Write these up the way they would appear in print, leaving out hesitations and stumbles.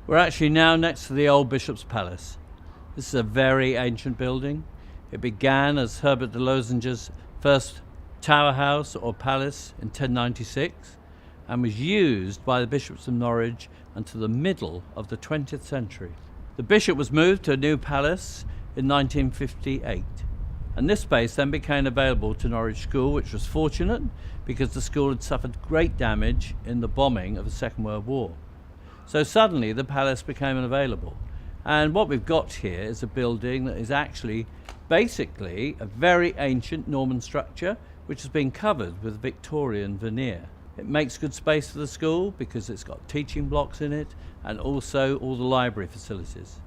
We're actually now next to the old Bishop's Palace. This is a very ancient building. It began as Herbert de Lozinger's first tower house or palace in 1096 and was used by the bishops of Norwich until the middle of the 20th century. The bishop was moved to a new palace in 1958, and this space then became available to Norwich School, which was fortunate because the school had suffered great damage in the bombing of the Second World War. So suddenly the palace became unavailable, and what we've got here is a building that is actually basically a very ancient Norman structure which has been covered with Victorian veneer. It makes good space for the school because it's got teaching blocks in it and also all the library facilities.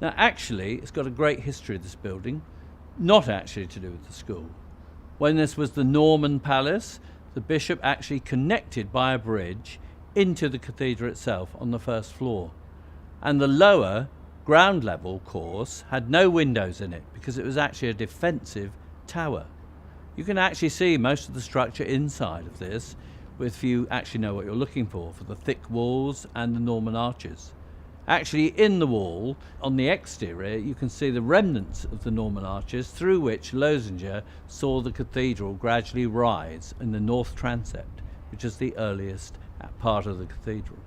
Now actually it's got a great history, this building, not actually to do with the school. When this was the Norman palace, the bishop actually connected by a bridge into the cathedral itself on the first floor, and the lower ground level course had no windows in it because it was actually a defensive tower. You can actually see most of the structure inside of this if you actually know what you're looking for the thick walls and the Norman arches. Actually in the wall on the exterior you can see the remnants of the Norman arches through which Losinger saw the cathedral gradually rise in the north transept, which is the earliest part of the cathedral.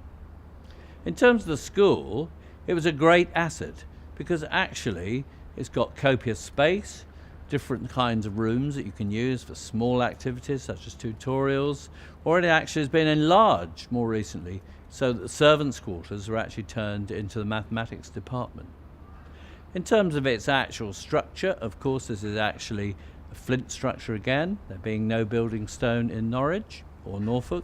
In terms of the school, it was a great asset because actually it's got copious space, different kinds of rooms that you can use for small activities such as tutorials, or it actually has been enlarged more recently so that the servants' quarters are actually turned into the mathematics department. In terms of its actual structure, of course this is actually a flint structure again, there being no building stone in Norwich or Norfolk.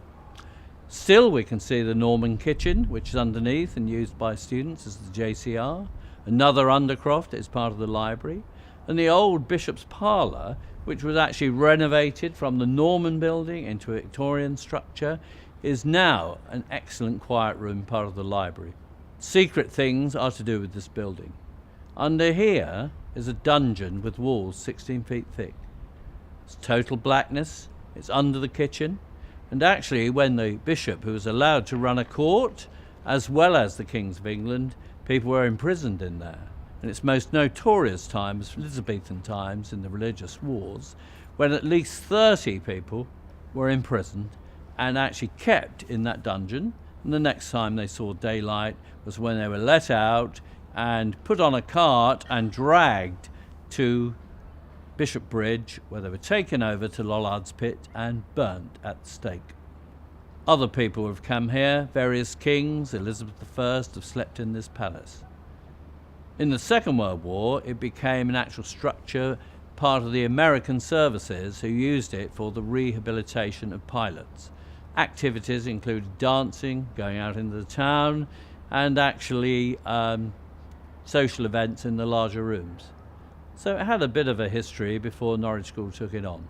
Still we can see the Norman kitchen, which is underneath and used by students as the JCR. Another undercroft is part of the library, and the old bishop's parlour, which was actually renovated from the Norman building into a Victorian structure, is now an excellent quiet room, part of the library. Secret things are to do with this building. Under here is a dungeon with walls 16 feet thick. It's total blackness, it's under the kitchen, and actually when the bishop, who was allowed to run a court as well as the kings of England, people were imprisoned in there. In its most notorious times, Elizabethan times, in the religious wars, when at least 30 people were imprisoned and actually kept in that dungeon, and the next time they saw daylight was when they were let out and put on a cart and dragged to Bishop Bridge, where they were taken over to Lollard's Pit and burnt at the stake. Other people have come here, various kings, Elizabeth I have slept in this palace. In the Second World War, it became an actual structure, part of the American services who used it for the rehabilitation of pilots. Activities included dancing, going out into the town, and actually social events in the larger rooms. So it had a bit of a history before Norwich School took it on.